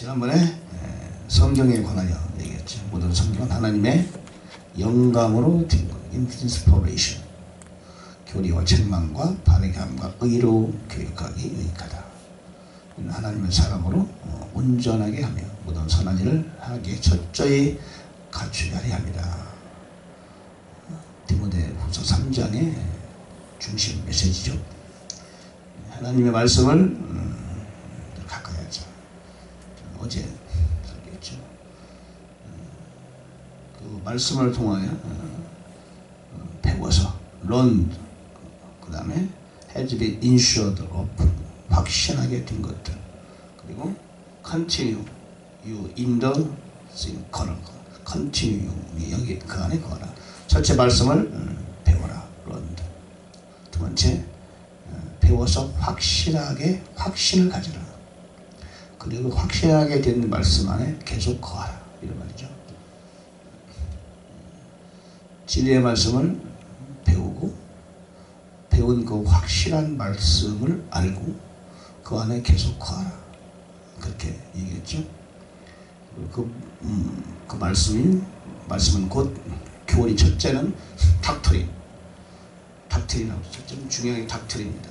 지난번에 성경에 관하여 얘기했죠. 모든 성경은 하나님의 영감으로 된 것, 인스피레이션. 교리와 책망과 바르게함과 의로 교육하기 유익하다. 하나님의 사람으로 온전하게 하며 모든 선한 일을 하기에 철저히 갖추게 하려 합니다. 디모데후서 3장의 중심 메시지죠. 하나님의 말씀을 가까이 하자. 어제 설교했죠. 그 말씀을 통하여 배워서 learn, 그 다음에 has been insured of, 확신하게 된 것들, 그리고 continue you in the thing, continue you, 여기 그 안에 거하라. 첫째 말씀을 배워라, learn. 두 번째, 배워서 확실하게 확신을 가져라. 그리고 확실하게 된 말씀 안에 계속 거하라, 이런 말이죠. 진리의 말씀을 배우고 배운 그 확실한 말씀을 알고 그 안에 계속 거하라, 그렇게 얘기했죠. 그 말씀은 곧 교리. 첫째는 닥트린하고 첫째는 중요한 닥트린입니다.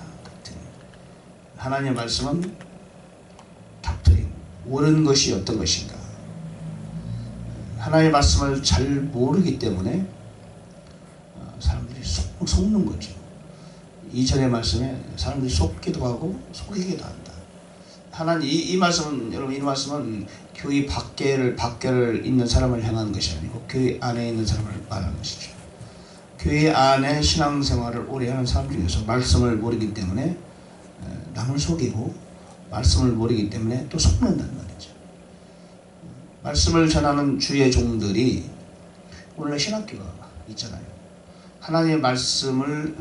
하나님의 말씀은 닥트린, 옳은 것이 어떤 것인가. 하나님의 말씀을 잘 모르기 때문에 사람들이 속는 거죠. 이전의 말씀에 사람들이 속기도 하고 속이기도 한다. 하나님 이 말씀은, 여러분, 이 말씀은 교회 밖에를 있는 사람을 향하는 것이 아니고 교회 안에 있는 사람을 말하는 것이죠. 교회 안에 신앙생활을 오래 하는 사람 중에서 말씀을 모르기 때문에 남을 속이고, 말씀을 모르기 때문에 또 속는다는 말이죠. 말씀을 전하는 주의 종들이, 오늘 신학교가 있잖아요. 하나님의 말씀을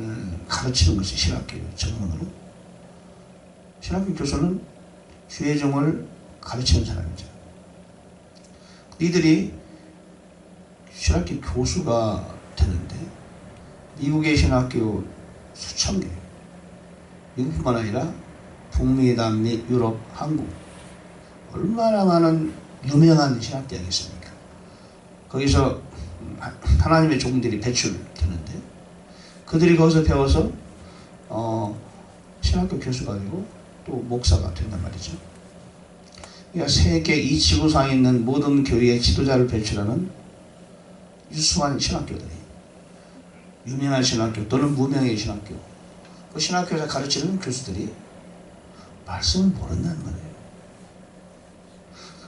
가르치는 것이 신학교예요. 전문으로. 신학교 교수는 주의 종을 가르치는 사람이죠. 니들이 신학교 교수가 되는데 미국의 신학교 수천 개, 미국뿐만 아니라 북미, 남미, 유럽, 한국, 얼마나 많은 유명한 신학대학이 있습니까? 거기서 하나님의 종들이 배출되는데 그들이 거기서 배워서 신학교 교수가 되고 또 목사가 된단 말이죠. 그러니까 세계 이 지구상에 있는 모든 교회의 지도자를 배출하는 유수한 신학교들이, 유명한 신학교 또는 무명의 신학교, 그 신학교에서 가르치는 교수들이 말씀을 모른다는 말이에요.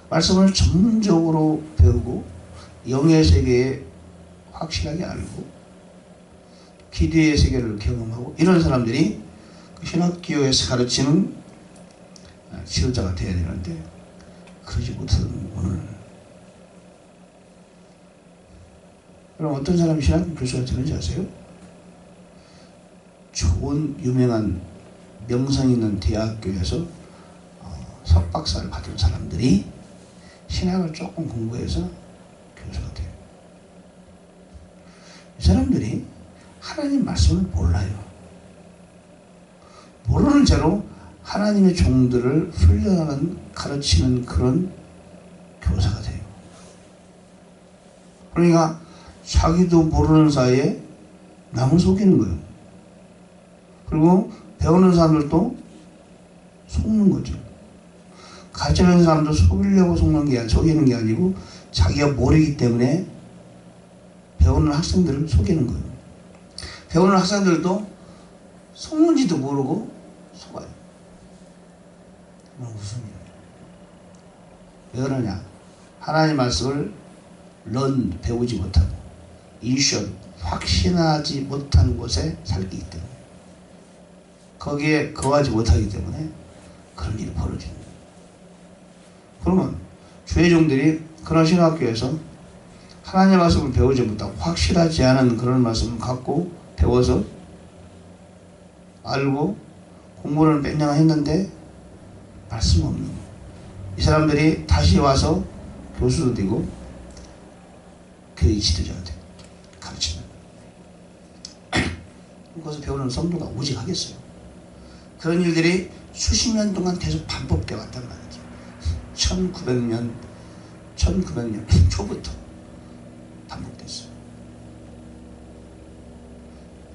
말씀을 전문적으로 배우고 영의 세계에 확실하게 알고 기도의 세계를 경험하고, 이런 사람들이 그 신학교에서 가르치는 지도자가 되어야 되는데 그러지 못하는 오늘. 그럼 어떤 사람이 신학교 교수가 되는지 아세요? 좋은 유명한 명성 있는 대학교에서 석박사를 받은 사람들이 신학을 조금 공부해서 교수가 돼요. 이 사람들이 하나님 말씀을 몰라요. 모르는 채로 하나님의 종들을 훈련하는, 가르치는 그런 교사가 돼요. 그러니까 자기도 모르는 사이에 남을 속이는 거예요. 그리고 배우는 사람들도 속는 거죠. 가르치는 사람도 속이려고 속이는 게 아니고 자기가 모르기 때문에 배우는 학생들을 속이는 거예요. 배우는 학생들도 속는지도 모르고 속아요. 무슨 일이에요? 왜 그러냐? 하나님의 말씀을 배우지 못하고 확신하지 못한 곳에 살기 때문에, 거기에 거하지 못하기 때문에 그런 일이 벌어지는 거예요. 그러면 주의 종들이 그런 신학교에서 하나님의 말씀을 배우지 못하고 확실하지 않은 그런 말씀을 갖고 배워서 알고 공부를 몇 년 했는데 말씀 없는 거예요. 이 사람들이 다시 와서 교수도 되고 교회 지도자가 되고 가르치는 거기서 배우는 성도가 오직 하겠어요? 그런 일들이 수십 년 동안 계속 반복되어 왔단 말이죠. 1900년 초부터 반복됐어요.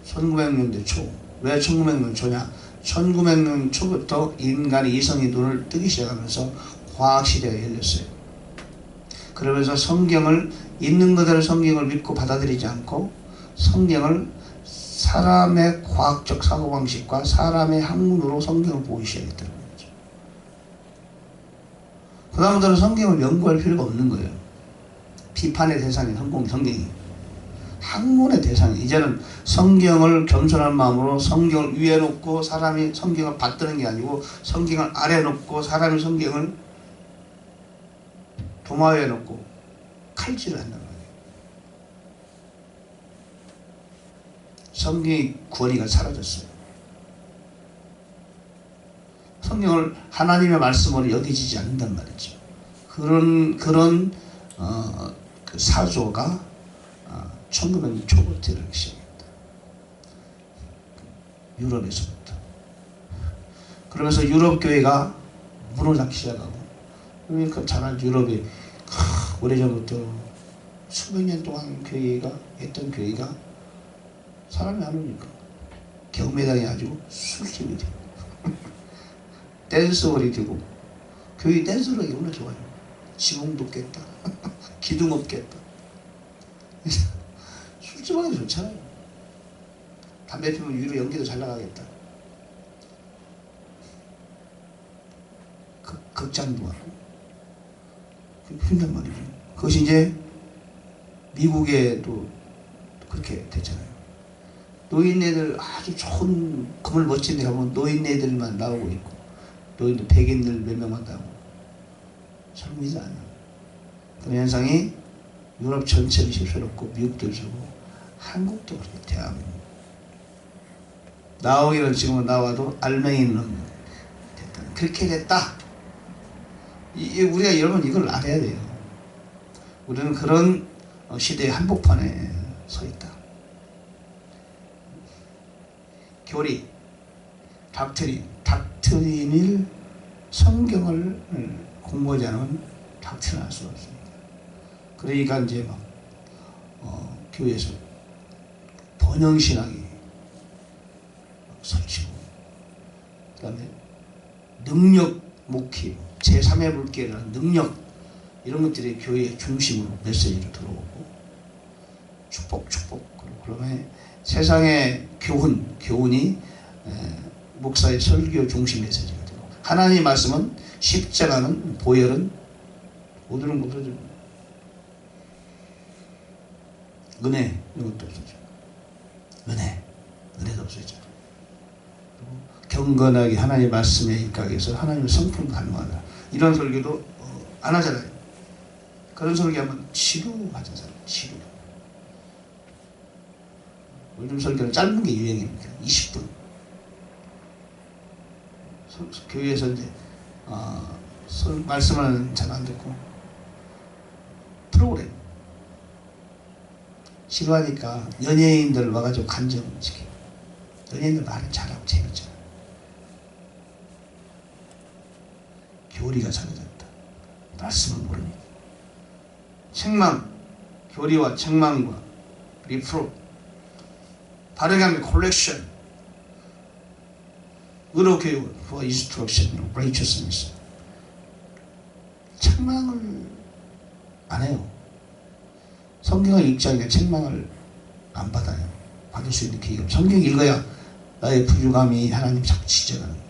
1900년대 초. 왜 1900년 초냐? 1900년 초부터 인간의 이성이 눈을 뜨기 시작하면서 과학시대가 열렸어요. 그러면서 성경을 있는 그대로 성경을 믿고 받아들이지 않고 성경을 사람의 과학적 사고방식과 사람의 학문으로 성경을 보기 시작했다는 거죠. 그 다음부터는 성경을 연구할 필요가 없는 거예요. 비판의 대상인 성경이. 학문의 대상이. 이제는 성경을 겸손한 마음으로 성경을 위에 놓고 사람이 성경을 받드는 게 아니고 성경을 아래 놓고 사람이 성경을 도마 위에 놓고 칼질을 한다는 거예요. 성경의 권위가 사라졌어요. 성경을 하나님의 말씀으로 여기지지 않는단 말이죠. 그런 그 사조가 1900년 초부터 일어나기 시작했다. 유럽에서부터. 그러면서 유럽 교회가 문을 닫기 시작하고, 그러니까 잘 알죠. 유럽이 오래전부터 수백 년 동안 했던 교회가 사람이 안 오니까 경매당이 아주 술집이 되고 댄스홀이 되고, 교회 댄스홀이 얼마나 좋아요. 지붕도 없겠다. 기둥 없겠다. 술집하기 좋잖아요. 담배 피우면 위로 연기도 잘 나가겠다. 극장도 하고 그런단 말이죠. 그것이 이제 미국에도 그렇게 됐잖아요. 노인네들 아주 좋은 건물 멋진 데 가면 노인네들만 나오고 있고, 노인들 백인들 몇 명만 나오고 젊은이들 아니야. 그런 현상이 유럽 전체를 휩쓸었고 미국도 휩쓸고 한국도 그렇게 대한민국. 나오기는 지금은 나와도 알맹이는 됐다. 그렇게 됐다. 우리가 여러분 이걸 알아야 돼요. 우리는 그런 시대의 한복판에 서 있다. 교리, 닥트린을 성경을 공부하지 않으면 닥트린 할 수가 없습니다. 그러니까 이제 막 교회에서 번영신학이 설치고, 그 다음에 능력 목회, 제3의 불교라는 능력, 이런 것들이 교회의 중심으로 메시지로 들어오고, 축복, 그러면 세상의 교훈이 목사의 설교 중심 메시지가 되고, 하나님의 말씀은, 십자가는, 보혈은 모두는 없어져. 은혜, 이런 것도 없어져. 은혜도 없어져. 경건하게 하나님의 말씀에 입각해서 하나님의 성품 가능하다. 이런 설교도 안 하잖아요. 그런 설교하면 지루하잖아요. 지루. 요즘 설교는 짧은 게 유행입니다. 20분. 교회에서 이제 말씀은 잘 안 듣고 프로그램 지루하니까 연예인들 와가지고 간증시켜요. 연예인들 말을 잘하고 재밌잖아. 교리가 사라졌다. 말씀을 모릅니다. 책망, 교리와 책망과 리프로, 바르게 하면 콜렉션, 의로 교육을 for instruction of righteousness. 책망을 안 해요. 성경을 읽지 않으니까 책망을 안 받아요. 받을 수 있는 기회가. 성경 읽어야 나의 부유감이 하나님 자꾸 지적하는 거예요.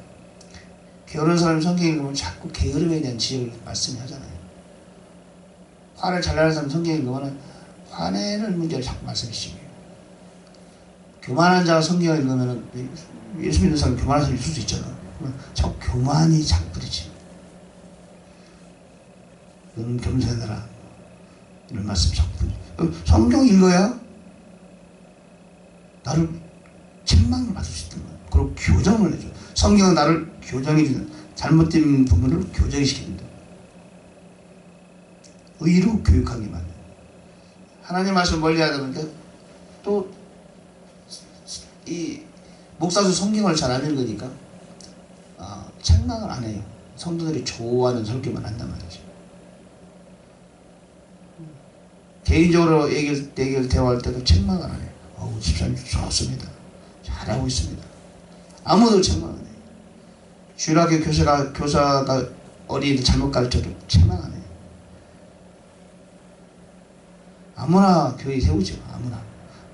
게으른 사람이 성경 읽으면 자꾸 게으름에 대한 지적을 말씀하잖아요. 화를 잘 내는 사람이 성경 읽으면 화내는 문제를 자꾸 말씀하시고요. 교만한 자가 성경을 읽으면, 예수 믿는 사람이 교만한 사람이 있을 수 있잖아. 자꾸 교만이 자꾸 부딪히죠. 너는 겸손해라. 이런 말씀 자꾸 부딪히죠. 성경 읽어야 나를 책망을 받을 수 있단 말이야. 그리고 교정을 해줘. 성경은 나를 교정해주는, 잘못된 부분을 교정시키는다. 의로 교육하기 마련. 하나님 말씀 멀리 하다 보니까 또 이 목사도 성경을 잘 안 읽으니까 책망을 안 해요. 성도들이 좋아하는 설교만 한단 말이죠. 개인적으로 얘기를 대화할 때도 책망 안 해요. 집사님 좋습니다. 잘하고 있습니다. 아무도 책망 안 해요. 주일학교 교사가 어린이들 잘못 가르쳐도 책망 안 해요. 아무나 교회 세우죠. 아무나.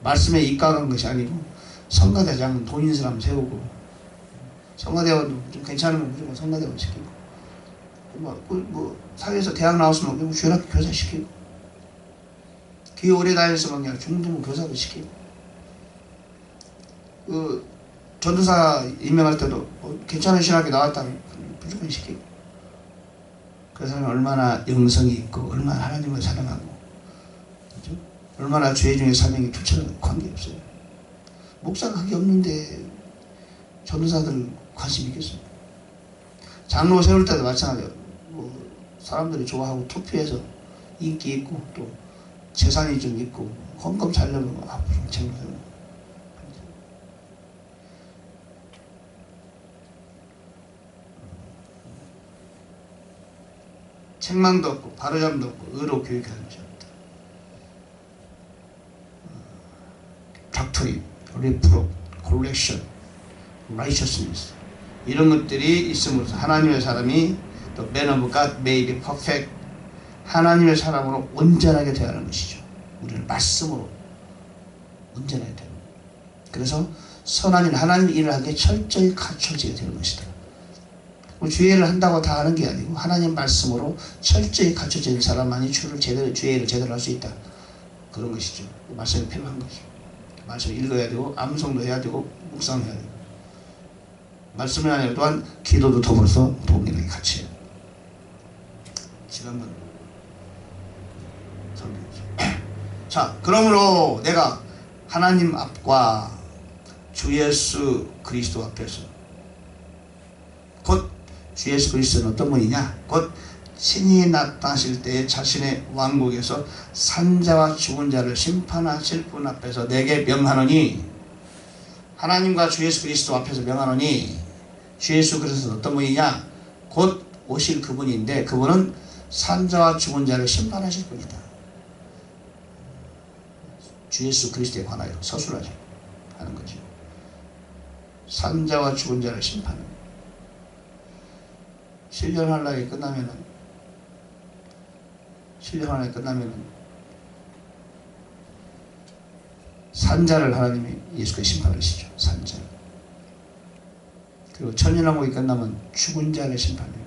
말씀에 입각한 것이 아니고 성가대장은 돈 있는 사람 세우고, 성가대원도 좀 괜찮으면 무조건 성가대원 시키고, 사회에서 대학 나왔으면 주일학교 교사 시키고, 교회 오래 다녔으면 그냥 중등부 교사도 시키고, 전도사 임명할 때도 괜찮은 신학교 나왔다면 무조건 시키고. 그 사람이 얼마나 영성이 있고 얼마나 하나님을 사랑하고, 그렇죠? 얼마나 죄 중에 사명이 투철한 관계없어요. 목사가 그게 없는데 전도사들 관심 있겠어요? 장로 세울 때도 마찬가지예요. 사람들이 좋아하고 투표해서 인기 있고 또 재산이 좀 있고 헌금 잘 내면 앞으로 장로 세우고. 책망도 없고 바로잡음도 없고 의로 교육하는 자입니다. 닥터린, 리프로, 콜렉션, 라이셔스니스, 이런 것들이 있음으로써 하나님의 사람이 또 man of God may be perfect, 하나님의 사람으로 온전하게 되어 가는 것이죠. 우리는 말씀으로 온전하게 되는 거예요. 그래서 선한 일, 하나님의 일을 하기에 철저히 갖춰지게 되는 것이다. 주의 일을 한다고 다 하는 게 아니고 하나님 말씀으로 철저히 갖춰진 사람만이 주의 일을 제대로 할 수 있다. 그런 것이죠. 말씀이 필요한 거죠. 말씀 읽어야 되고 암송도 해야 되고 묵상해야 되고, 말씀이 아니라 또한 기도도 더불어서 동일하게 같이 해요. 지난번 설교죠. 자, 그러므로 내가 하나님 앞과 주 예수 그리스도 앞에서, 곧 주 예수 그리스도는 어떤 분이냐? 곧 친히 나타나실 때에 자신의 왕국에서 산자와 죽은 자를 심판하실 분 앞에서 내게 명하노니, 하나님과 주 예수 그리스도 앞에서 명하노니, 주 예수 그리스도는 어떤 분이냐? 곧 오실 그분인데, 그분은 산자와 죽은 자를 심판하실 분이다. 주 예수 그리스도에 관하여 서술하죠. 하는 거죠. 산자와 죽은 자를 심판하는. 7년 환란이 끝나면은, 7년 환란이 끝나면은 산자를 하나님이 예수께 심판하시죠. 산자를. 그리고 천년왕국이 끝나면 죽은 자를 심판해요.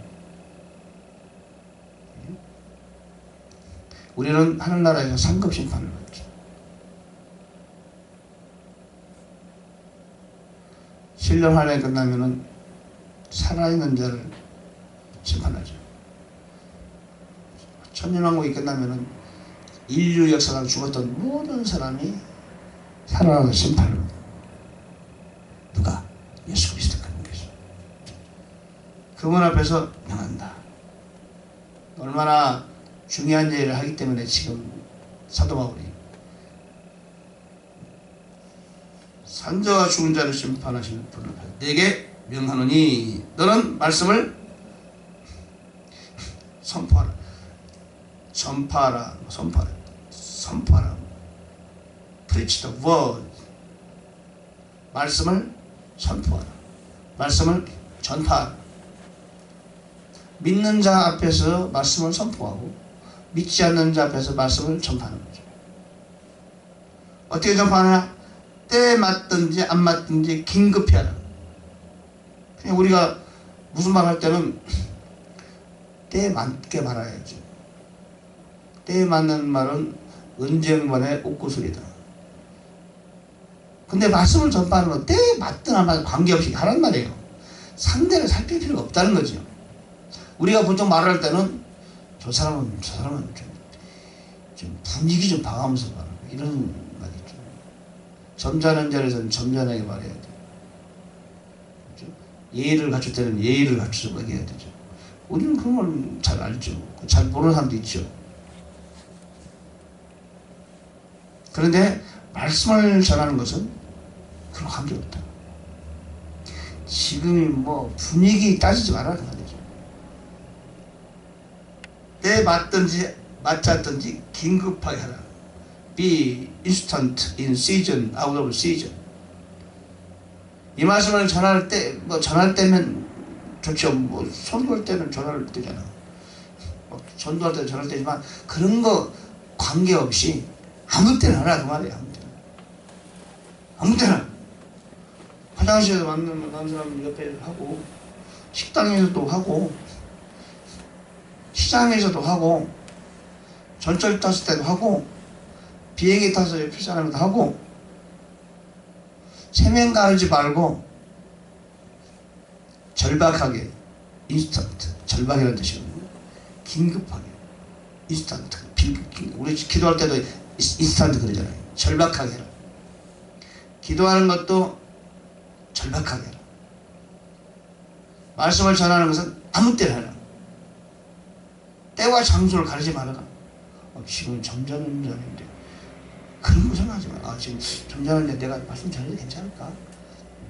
우리는 하늘나라에서 상급 심판을 받죠. 7년 환란이 끝나면은 살아있는 자를 심판하죠. 천년왕국이 끝나면은 인류 역사상 죽었던 모든 사람이 살아나서 심판을 합니다. 누가? 예수 그리스도가 하는 것이죠. 그분 앞에서 명한다. 얼마나 중요한 일을 하기 때문에 지금 사도 바울이 산자와 죽은 자를 심판하시는 분 앞에서 내게 명하노니, 너는 말씀을 선포하라. 전파하라. 선포하라. Preach the word. 말씀을 선포하라. 말씀을 전파하라. 믿는 자 앞에서 말씀을 선포하고 믿지 않는 자 앞에서 말씀을 전파하는 거죠. 어떻게 전파하느냐? 때에 맞든지 안 맞든지 긴급히 하라. 그냥 우리가 무슨 말 할 때는 때에 맞게 말해야죠. 때에 맞는 말은 은쟁반의 옥구슬이다. 근데 말씀을 전파하는 건 때에 맞든 안 맞든 관계없이 하란 말이에요. 상대를 살필 필요가 없다는 거죠. 우리가 보통 말을 할 때는 저 사람은 좀 분위기 좀 봐가면서 말하고 이런 말이죠. 점잖은 자리에서는 점잖하게 말해야 돼요. 그렇죠? 예의를 갖출 때는 예의를 갖춰서 얘기해야 되죠. 우리는 그런 걸 잘 알죠. 잘 모르는 사람도 있죠. 그런데 말씀을 전하는 것은 그런 관계없다. 지금이 뭐 분위기 따지지 말아야 되죠. 때 맞든지 맞지 않든지 긴급하게 하라. Be instant in season, out of season. 이 말씀을 전할 때, 뭐 전할 때면 좋죠. 뭐 선거할 때는 전할 때잖아. 전도할 때는 전할 때지만 그런 거 관계없이 아무 때나 하라 그 말이야. 아무 때나. 아무 때나. 화장실에서 만나는 사람 옆에 하고, 식당에서도 하고, 시장에서도 하고, 전철 탔을 때도 하고, 비행기 타서 옆에 사람도 하고, 세면 가르지 말고 절박하게, 인스턴트, 절박이라는 뜻이거든요. 긴급하게, 인스턴트, 긴급. 우리 기도할 때도 인스턴트 그러잖아요. 절박하게 해라. 기도하는 것도 절박하게 해라. 말씀을 전하는 것은 아무 때나 해라. 때와 장소를 가리지 말아라. 지금 점잖은데 그런 거 생각하지 마. 지금 점잖은데 내가 말씀 전해도 괜찮을까?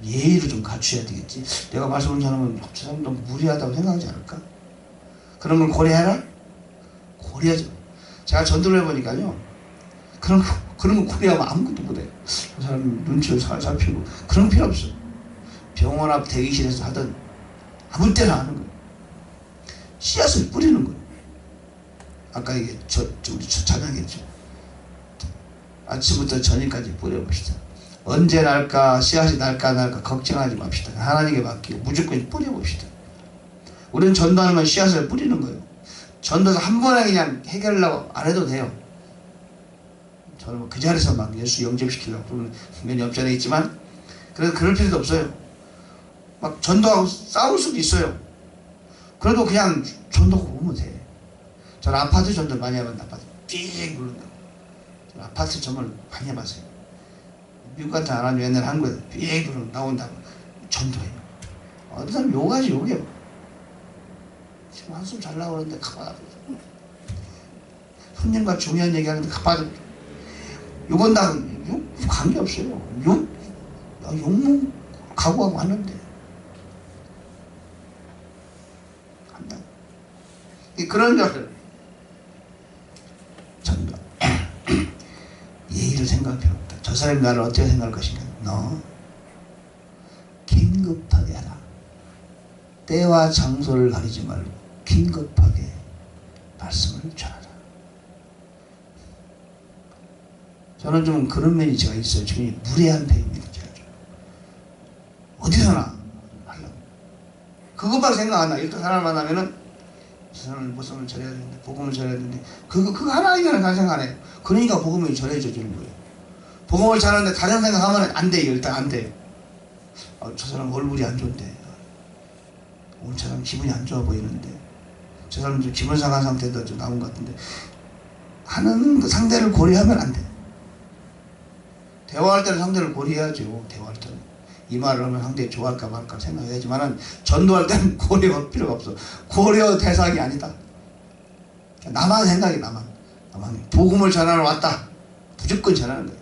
예의를 좀 갖춰야 되겠지. 내가 말씀을 전하면 저 사람 너무 무리하다고 생각하지 않을까? 그런 걸 고려해라? 고려하지 마. 제가 전도를 해보니까요, 그런 거 고려하면 아무것도 못해. 그 사람 눈치를 살피고 그런 거 필요 없어. 병원 앞 대기실에서 하든 아무 때나 하는 거예요. 씨앗을 뿌리는 거예요. 아까 이게 우리 찬양했죠. 아침부터 저녁까지 뿌려봅시다. 언제 날까, 씨앗이 날까 걱정하지 맙시다. 하나님께 맡기고 무조건 뿌려봅시다. 우리는 전도하는 건 씨앗을 뿌리는 거예요. 전도에서 한 번에 그냥 해결하려고 안 해도 돼요. 저는 뭐 그 자리에서 막 예수 영접시키려고 그러면 몇 년 전에 있지만, 그래서 그럴 필요도 없어요. 막 전도하고 싸울 수도 있어요. 그래도 그냥 전도하고 오면 돼. 저는 아파트 전도를 많이 해봤는데, 아파트 삐익 누른다. 저는 아파트 전도를 많이 해봤어요. 미국 같은 안 하면 옛날 한국에서 삐익 누르면 나온다고 전도해요. 어떤 사람 욕하지, 욕해. 지금 한숨 잘 나오는데 가만히 손님과 중요한 얘기하는데 가만히 욕은 다 관계없어요. 욕 각오하고 하는데 한다. 그런 것들 전도 예의를 생각할 필요 없다. 저 사람이 나를 어떻게 생각할 것인가. 너 긴급하게 하라. 때와 장소를 가리지 말고 긴급하게 말씀을 전하라. 저는 좀 그런 면이 제가 있어요. 지금 무례한 편입니다. 제가 좀. 어디서나 하려고. 그것만 생각 안 나. 일단 사람을 만나면은 저 사람은 무엇을 전해야 되는데, 복음을 전해야 되는데, 그거 하나님이라는 다른 생각 안 해요. 그러니까 복음이 전해져지는 거예요. 복음을 전하는데 다른 생각하면 안 돼요. 일단 안 돼요. 저 사람 얼굴이 안 좋은데, 오늘 저 사람 기분이 안 좋아 보이는데, 저 사람 좀 기분 상한 상태도 좀 나온 것 같은데, 하는 그 상대를 고려하면 안 돼. 대화할 때는 상대를 고려해야죠. 대화할 때는. 이 말을 하면 상대 좋아할까 말까 생각해야지만은, 전도할 때는 고려할 필요가 없어. 고려 대상이 아니다. 나만 생각이 나만. 복음을 전하러 왔다. 무조건 전하는 거예요.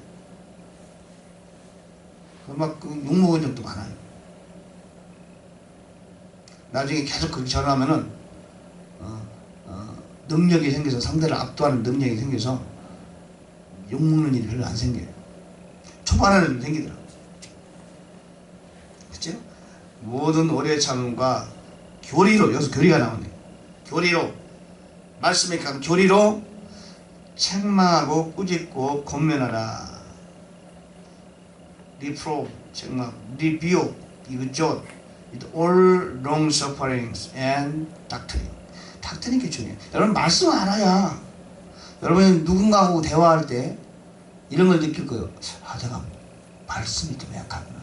막 욕먹은 적도 많아요. 나중에 계속 그렇게 전하면은 능력이 생겨서, 상대를 압도하는 능력이 생겨서 욕먹는 일이 별로 안 생겨요. 초반에는 생기더라고요. 그렇죠? 모든 오래 참음과 교리로, 여기서 교리가 나오네. 교리로, 말씀에 가면 교리로 책망하고 꾸짖고 권면하라. 리프로, 책망, 리뷰, 이그존, with all long sufferings and doctrine. 닥트린이 중요해요. 여러분 말씀 알아야, 여러분이 누군가하고 대화할 때 이런 걸 느낄 거예요. 내가 말씀이 좀 약하구나.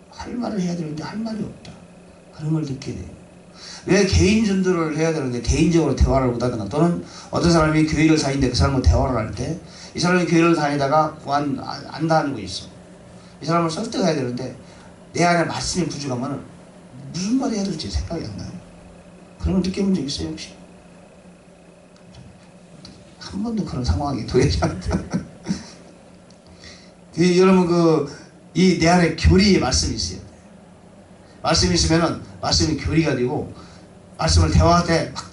할 말을 해야 되는데 할 말이 없다. 그런 걸 느끼게 돼요. 왜 개인 전도를 해야 되는데 개인적으로 대화를 못하든가, 또는 어떤 사람이 교회를 다니는데 그 사람과 대화를 할 때, 이 사람이 교회를 다니다가 안 다니고 있어. 이 사람을 설득해야 되는데 내 안에 말씀이 부족하면 무슨 말을 해야 될지 생각이 안 나요. 그런 걸 느껴본 적 있어요, 혹시? 한 번도 그런 상황이 도대체 않다. 여러분, 내 안에 교리의 말씀이 있어요. 말씀이 있으면은 말씀이 교리가 되고, 말씀을 대화할 때 막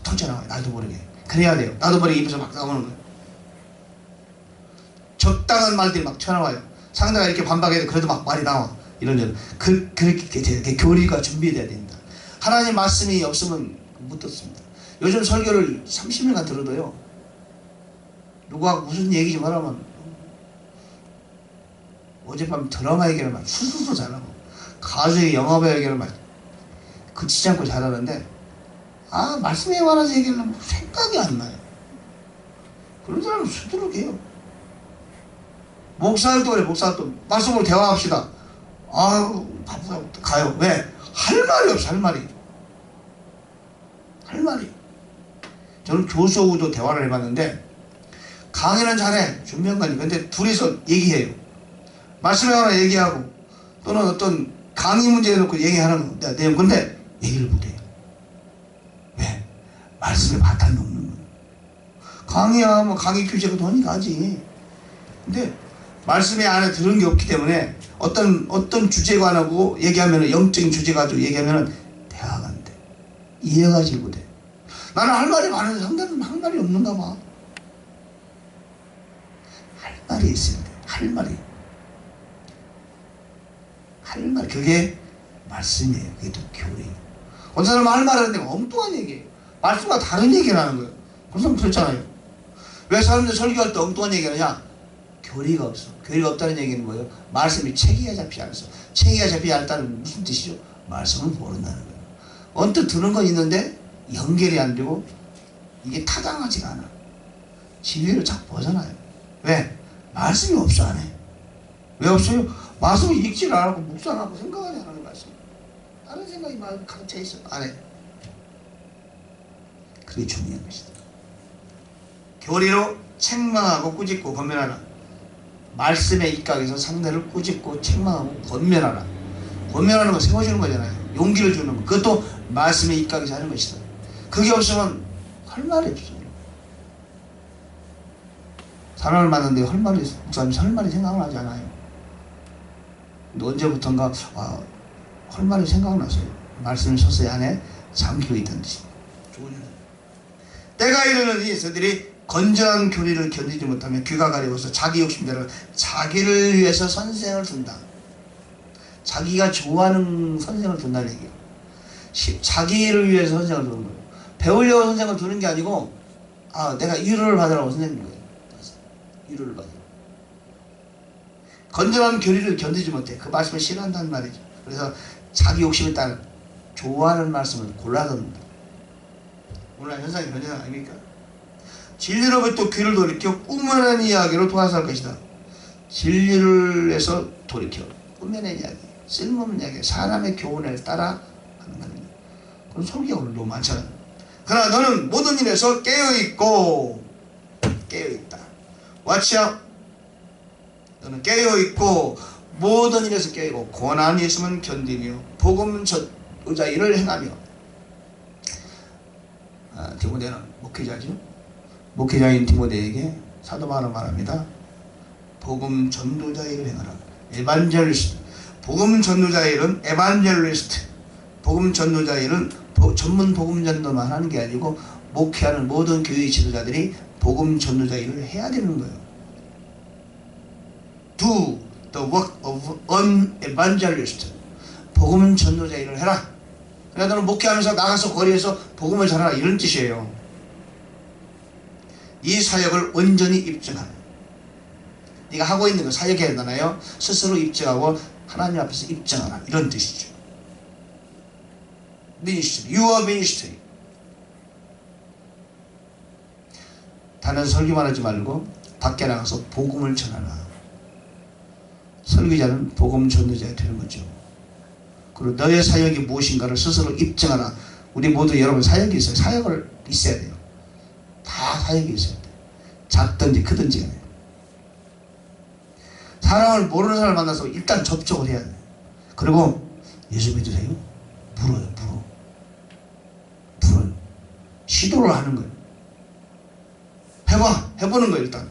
터져나와요. 나도 모르게. 그래야 돼요. 나도 모르게 입에서 막 나오는 거예요. 적당한 말들이 막 튀어나와요. 상대가 이렇게 반박해도 그래도 막 말이 나와. 이런 그렇게 교리가 준비돼야 됩니다. 하나님 말씀이 없으면 못 듣습니다. 요즘 설교를 30일간 들어도요, 누구하고 무슨 얘기 좀 하라면 어젯밤 드라마 얘기를 막 술술술 잘하고 가수의 영화배 얘기를 막 그치지 않고 잘하는데, 말씀에 관한 얘기는 생각이 안 나요. 그런 사람은 수두룩해요. 목사들도 그래. 목사도 말씀으로 대화합시다. 바쁘다. 가요. 왜? 할 말이 없어. 할 말이. 저는 교수하고도 대화를 해봤는데, 강의는 잘해. 준비한 거 아니에요. 근데 둘이서 얘기해요. 말씀에 관한 얘기하고 또는 어떤 강의 문제에 놓고 얘기하는 내용. 근데 얘기를 못해요. 왜? 말씀에 바탕이 없는 거예요. 강의야 뭐 강의 규제가 돈이 가지. 근데 말씀에 안에 들은 게 없기 때문에 어떤 주제에 관하고 얘기하면, 영적인 주제 가지고 얘기하면 대화가 안 돼. 이해가 잘 못해. 나는 할 말이 많은데 상대는 할 말이 없는가 봐. 할 말이 있어야 돼. 할 말이. 그게 말씀이에요. 그게 또 교리예요. 어떤 사람은 할 말하는데 엉뚱한 얘기예요. 말씀과 다른 얘기를 하는 거예요. 그런 사람 그렇잖아요. 왜 사람들 설교할 때 엉뚱한 얘기를 하냐? 교리가 없어. 교리가 없다는 얘기는 뭐예요? 말씀이 체계가 잡히지 않았어. 체계가 잡히지 않았다는 무슨 뜻이죠? 말씀을 모른다는 거예요. 언뜻 들은 건 있는데 연결이 안 되고 이게 타당하지가 않아. 진리를 자꾸 벗어나요. 왜? 말씀이 없어 안에. 왜 없어요? 말씀을 읽지를 안 하고 묵상 안 하고 생각하지 않는 말씀. 다른 생각이 마음에 가득 차 있어 안에. 그게 중요한 것이다. 교리로 책망하고 꾸짖고 권면하라. 말씀에 입각해서 상대를 꾸짖고 책망하고 권면하라. 권면하는 거 세워주는 거잖아요. 용기를 주는 거. 그것도 말씀에 입각해서 하는 것이다. 그게 없으면 할 말이 없어요. 사람을 만났는데 할 말이, 목사님 할 말이 생각나지 않아요. 근데 언제부턴가 할 말이 생각나서요. 말씀이 서서히 안에 잠기고 있다는 뜻입니다. 때가 이르느니 저들이 건전한 교리를 견디지 못하면 귀가 가려워서 자기 욕심대로 자기를 위해서 선생을 둔다. 자기가 좋아하는 선생을 둔다는 얘기예요. 자기를 위해서 선생을 두는 거예요. 배우려고 선생을 두는 게 아니고 내가 위로를 받으라고 선생님 거예요. 위로를 받으라고. 건전한 교리를 견디지 못해. 그 말씀을 싫어한다는 말이죠. 그래서 자기 욕심에 따라 좋아하는 말씀을 골라 듣는다. 오늘 현상이 그런 현상 아닙니까? 진리로부터 귀를 돌이켜 꾸며낸 이야기로 통하살 것이다. 진리를 해서 돌이켜 꾸며낸 이야기, 쓸모없는 이야기, 사람의 교훈을 따라 하는 겁니다. 그런 설교가 오늘 너무 많잖아요. 그러나 너는 모든 일에서 깨어있다. 왓츠야. 너는 깨어있고 모든 일에서 깨어있고 고난이 있으면 견디며 복음 전도자 일을 행하며. 디모데는 목회자죠. 목회자인 디모데에게 사도 바울은 말합니다. 복음 전도자 일을 행하라. 에반젤리스트. 복음 전도자 일은 에반젤리스트. 복음 전도자 일은 전문 복음 전도만 하는 게 아니고 목회하는 모든 교회 지도자들이 복음 전도자 일을 해야 되는 거예요. Do the work of an evangelist. 복음 전도자 일을 해라. 그러니까 너는 목회하면서 나가서 거리에서 복음을 전하라 이런 뜻이에요. 이 사역을 온전히 입증하라. 네가 하고 있는 거 사역해야 되잖아요. 스스로 입증하고 하나님 앞에서 입증하라 이런 뜻이죠. ministry, your ministry. 다른 설교만 하지 말고 밖에 나가서 복음을 전하라. 설교자는 복음 전도자가 되는 거죠. 그리고 너의 사역이 무엇인가를 스스로 입증하라. 우리 모두 여러분 사역이 있어요. 사역을 있어야 돼요. 다 사역이 있어야 돼요. 작든지 크든지 간에. 사람을 모르는 사람을 만나서 일단 접촉을 해야 돼요. 그리고 예수 믿으세요? 물어요. 시도를 하는 거예요. 해보는 거예요. 일단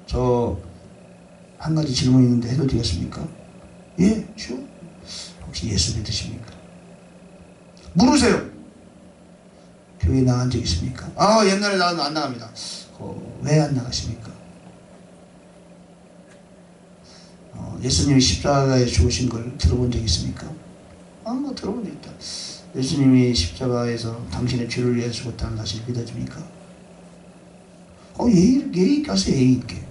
저 한 가지 질문이 있는데 해도 되겠습니까? 예, 쉬워. 혹시 예수 믿으십니까? 물으세요. 교회 나간 적 있습니까? 아, 옛날에 나가도 안 나갑니다. 왜 안 나가십니까? 예수님이 십자가에 죽으신 걸 들어본 적 있습니까? 뭐 들어본 적 있다. 예수님이 십자가에서 당신의 죄를 위해 죽었다는 사실 믿어집니까? 예의 있게 하세요. 예의 있게.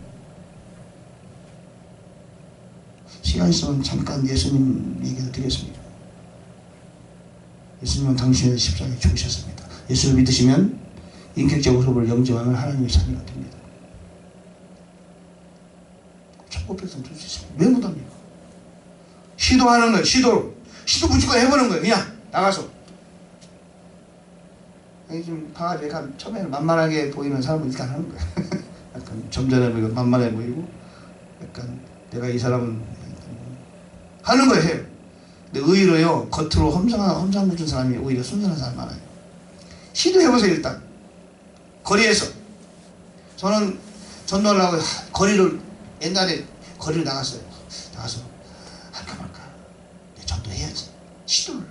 시간 있으면 잠깐 예수님 얘기를 드리겠습니다. 예수님은 당신의 십자가에 죽으셨습니다. 예수를 믿으시면 인격적 모습을 영접하면 하나님의 자녀가 됩니다. 천국 백성 될 수 있습니다. 왜 못합니까? 시도하는 거예요. 시도 무조건 해보는 거예요. 그냥 나가서. 좀 강아지 약간 처음에는 만만하게 보이는 사람은 이렇게 안 하는 거예요. 약간 점잖해 보이고 만만해 보이고 약간 내가 이 사람은 하는 거예요. 해요. 근데 의외로요, 겉으로 험상궂은 사람이 오히려 순수한 사람이 많아요. 시도해보세요. 일단 거리에서. 저는 전도하려고 옛날에 거리를 나가서 할까 말까 전도해야지. 시도를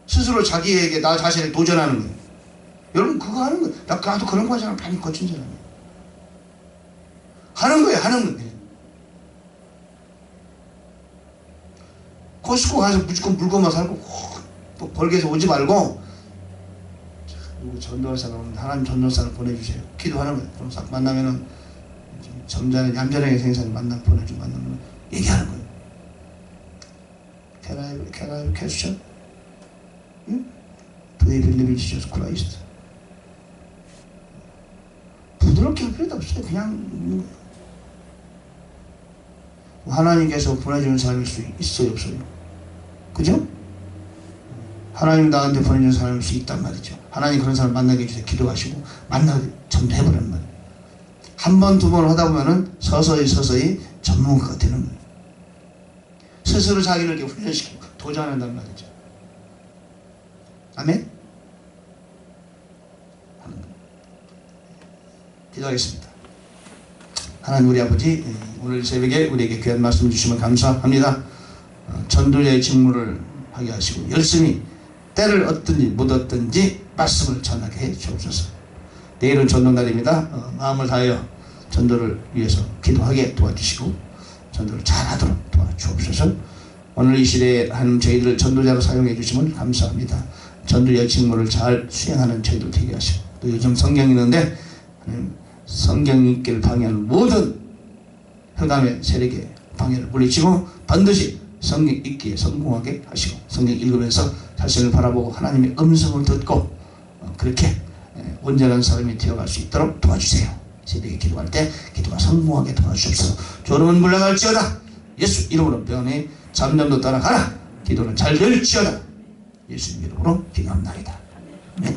스스로 자기에게 나 자신에 도전하는 거예요. 여러분 그거 하는 거예요. 나도 그런 과정을 많이 거친 사람이에요. 하는 거예요. 코스코 가서 무조건 물건만 살고 또 벌게서 오지 말고 전도할 사람은 하나님 전도할 사람 보내주세요. 기도하는 거예요. 그럼 싹 만나면은 점잖은 얌전하게 생사를 만나면 얘기하는 거예요. Can I question? Do you believe in Jesus Christ? 부드럽게 할 필요도 없어요. 그냥 있는 거예요. 하나님께서 보내주는 사람일 수 있어요, 없어요? 그죠? 하나님 나한테 보내주는 사람일 수 있단 말이죠. 하나님 그런 사람 만나게 해주세요. 기도하시고 만나게 전도해버리는 말이에요. 한 번, 두 번 하다 보면은 서서히 전문가가 되는 거예요. 스스로 자기를 이렇게 훈련시키고 도전한단 말이죠. 아멘? 기도하겠습니다. 하나님 우리 아버지, 오늘 새벽에 우리에게 귀한 말씀 주시면 감사합니다. 전도자의 직무를 하게 하시고 열심히 때를 얻든지 못 얻든지 말씀을 전하게 해 주옵소서. 내일은 전도날입니다. 마음을 다하여 전도를 위해서 기도하게 도와주시고 전도를 잘하도록 도와주옵소서. 오늘 이 시대에 하나님 저희들을 전도자로 사용해 주시면 감사합니다. 전도자의 직무를 잘 수행하는 저희들 되게 하시고 또 요즘 성경이 있는데 성경 읽기를 방해하는 모든 흑암의 세력의 방해를 물리치고 반드시 성경 읽기에 성공하게 하시고 성경 읽으면서 자신을 바라보고 하나님의 음성을 듣고 그렇게 온전한 사람이 되어갈 수 있도록 도와주세요. 새벽에 기도할 때 기도가 성공하게 도와주옵소서. 졸음은 물러갈지어다. 예수 이름으로 병원에 잠잠도 따라가라. 기도는 잘 될지어다. 예수님 이름으로 기도합니다. 네.